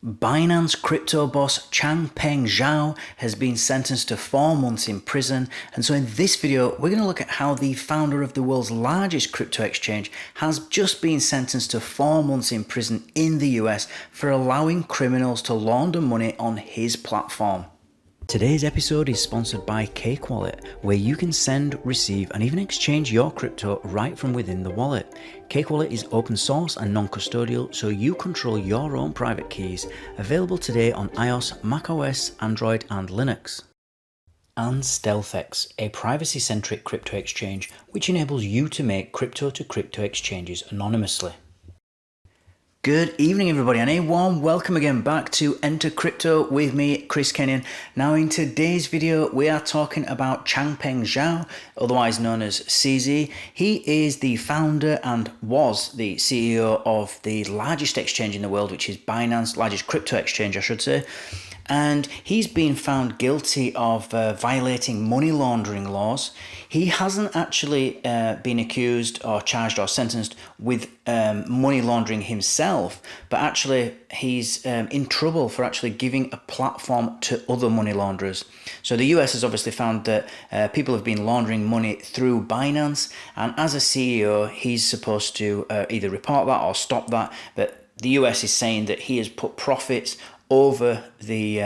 Binance crypto boss Changpeng Zhao has been sentenced to 4 months in prison. And so in this video, we're going to look at how the founder of the world's largest crypto exchange has just been sentenced to 4 months in prison in the US for allowing criminals to launder money on his platform. Today's episode is sponsored by Cake Wallet, where you can send, receive, and even exchange your crypto right from within the wallet. Cake Wallet is open source and non-custodial, so you control your own private keys. Available today on iOS, macOS, Android, and Linux. And StealthEX, a privacy-centric crypto exchange which enables you to make crypto-to-crypto exchanges anonymously. Good evening, everybody, and a warm welcome again back to Enter Crypto with me, Chris Kenyon. Now, in today's video, we are talking about Changpeng Zhao, otherwise known as CZ. He is the founder and was the CEO of the largest exchange in the world, which is Binance, largest crypto exchange, I should say. And he's been found guilty of violating money laundering laws. He hasn't actually been accused or charged or sentenced with money laundering himself, but actually he's in trouble for actually giving a platform to other money launderers. So the US has obviously found that people have been laundering money through Binance, and as a CEO, he's supposed to either report that or stop that. But the US is saying that he has put profits over the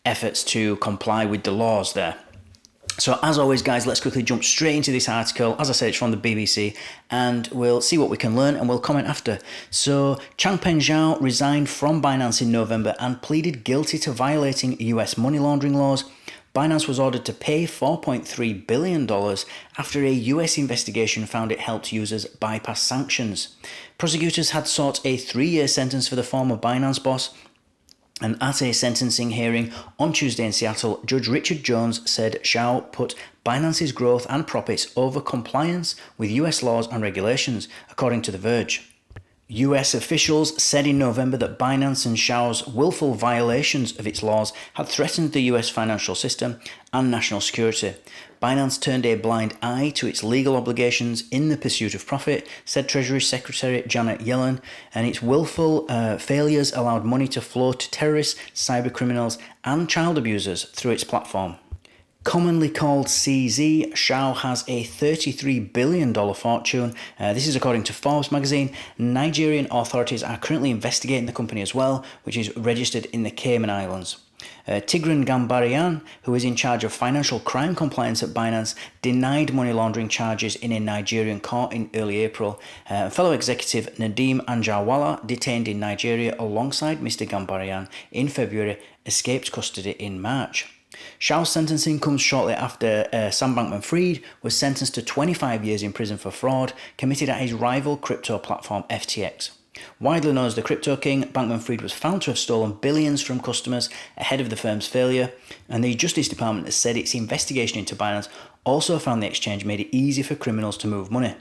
efforts to comply with the laws there. So as always, guys, let's quickly jump straight into this article. As I said, it's from the BBC, and we'll see what we can learn and we'll comment after. So Changpeng Zhao resigned from Binance in November and pleaded guilty to violating US money laundering laws. Binance was ordered to pay $4.3 billion after a US investigation found it helped users bypass sanctions. Prosecutors had sought a 3-year sentence for the former Binance boss, and at a sentencing hearing on Tuesday in Seattle, Judge Richard Jones said Zhao put Binance's growth and profits over compliance with US laws and regulations, according to The Verge. US officials said in November that Binance and Zhao's willful violations of its laws had threatened the US financial system and national security. Binance turned a blind eye to its legal obligations in the pursuit of profit, said Treasury Secretary Janet Yellen, and its willful failures allowed money to flow to terrorists, cybercriminals, and child abusers through its platform. Commonly called CZ, Zhao has a $33 billion fortune. This is according to Forbes magazine. Nigerian authorities are currently investigating the company as well, which is registered in the Cayman Islands. Tigran Gambarian, who is in charge of financial crime compliance at Binance, denied money laundering charges in a Nigerian court in early April. Fellow executive Nadeem Anjarwalla, detained in Nigeria alongside Mr. Gambarian in February, escaped custody in March. Zhao's sentencing comes shortly after Sam Bankman-Fried was sentenced to 25 years in prison for fraud committed at his rival crypto platform FTX. Widely known as the Crypto King, Bankman-Fried was found to have stolen billions from customers ahead of the firm's failure, and the Justice Department has said its investigation into Binance also found the exchange made it easy for criminals to move money.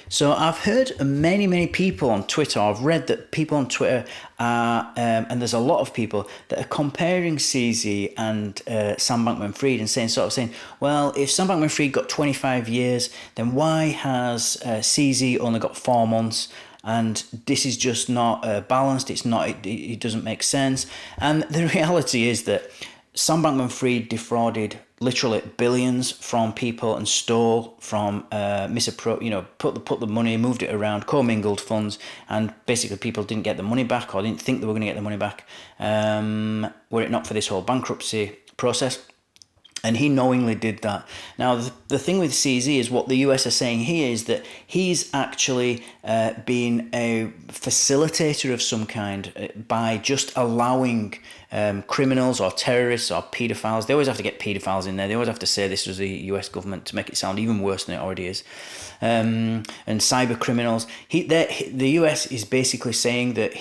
So I've heard many people on Twitter, I've read that people on Twitter are, and there's a lot of people that are comparing CZ and Sam Bankman-Fried and saying, well, if Sam Bankman-Fried got 25 years, then why has CZ only got 4 months? And this is just not balanced, it doesn't make sense. And the reality is that Sam Bankman-Fried defrauded literally billions from people and stole from put the money, moved it around, commingled funds, and basically people didn't get the money back or didn't think they were going to get the money back were it not for this whole bankruptcy process. And he knowingly did that. Now, the thing with CZ is what the US are saying here is that he's actually been a facilitator of some kind by just allowing criminals or terrorists or paedophiles. They always have to get paedophiles in there. They always have to say this was the US government to make it sound even worse than it already is. And cyber criminals. The US is basically saying that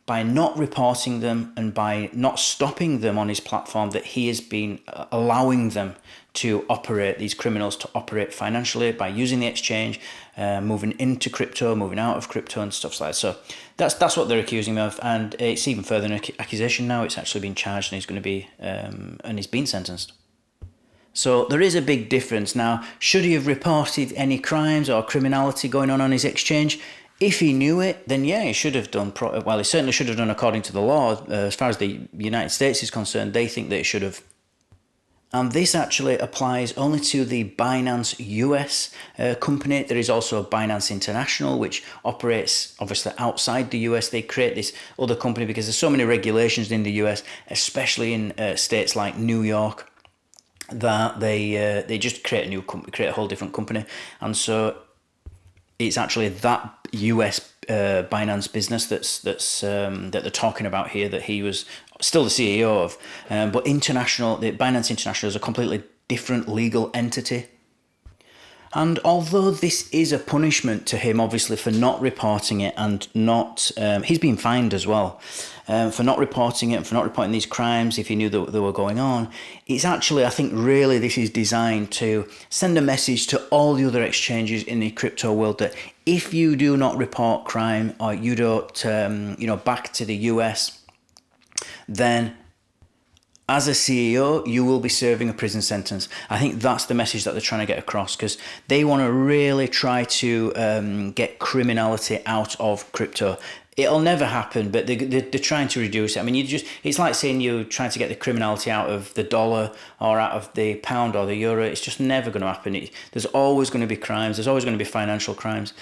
by not reporting them and by not stopping them on his platform, that he has been allowing them to operate, these criminals to operate financially by using the exchange, moving into crypto, moving out of crypto and stuff like that. So that's what they're accusing him of, and it's even further an accusation now. It's actually been charged and he's going to be, and he's been sentenced. So there is a big difference. Now, should he have reported any crimes or criminality going on his exchange? If he knew it, then yeah, he should have done. Well, he certainly should have done according to the law. As far as the United States is concerned, they think that it should have. And this actually applies only to the Binance US company. There is also Binance International, which operates obviously outside the US. They create this other company because there's so many regulations in the US, especially in states like New York, that they just create a new company, create a whole different company. And so it's actually that US Binance business that they're talking about here, that he was still the CEO of, but the Binance International is a completely different legal entity. And although this is a punishment to him, obviously, for not reporting it and not, he's been fined as well, for not reporting it and for not reporting these crimes if he knew that they were going on. It's actually, I think, really this is designed to send a message to all the other exchanges in the crypto world that if you do not report crime or you don't, back to the US, then as a CEO, you will be serving a prison sentence. I think that's the message that they're trying to get across, because they want to really try to get criminality out of crypto. It'll never happen, but they're trying to reduce it. I mean, it's like saying you're trying to get the criminality out of the dollar or out of the pound or the euro. It's just never going to happen. There's always going to be crimes. There's always going to be financial crimes.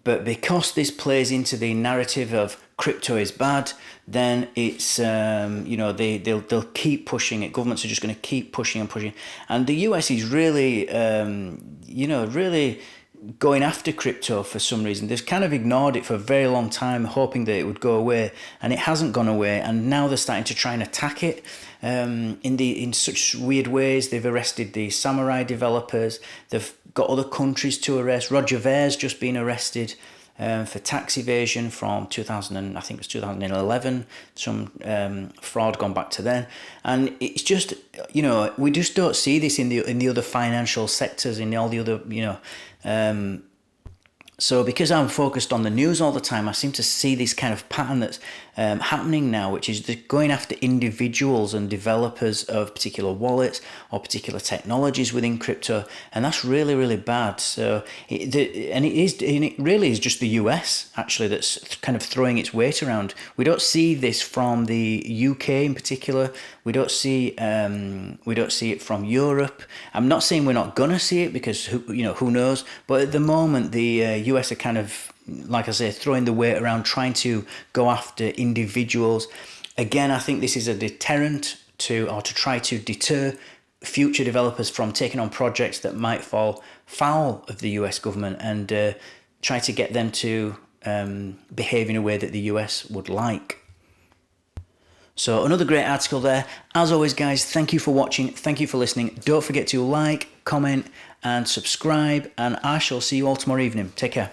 But because this plays into the narrative of crypto is bad, then it's they'll keep pushing it. Governments are just going to keep pushing and pushing, and the US is really really going after crypto for some reason. They've kind of ignored it for a very long time, hoping that it would go away, and it hasn't gone away. And now they're starting to try and attack it in such weird ways. They've arrested the Samurai developers. They've got other countries to arrest. Roger Ver's just been arrested for tax evasion from 2011. Some fraud gone back to then, and it's just we just don't see this in the other financial sectors, in all the other So because I'm focused on the news all the time, I seem to see this kind of pattern that's happening now, which is going after individuals and developers of particular wallets or particular technologies within crypto, and that's really, really bad. So it really is just the US actually that's kind of throwing its weight around. We don't see this from the UK in particular. We don't see it from Europe. I'm not saying we're not gonna see it, because who knows. But at the moment, the US are kind of, like I say, throwing the weight around, trying to go after individuals. Again, I think this is a deterrent to try to deter future developers from taking on projects that might fall foul of the US government, and try to get them to behave in a way that the US would like. So another great article there. As always, guys, thank you for watching. Thank you for listening. Don't forget to like, comment, and subscribe. And I shall see you all tomorrow evening. Take care.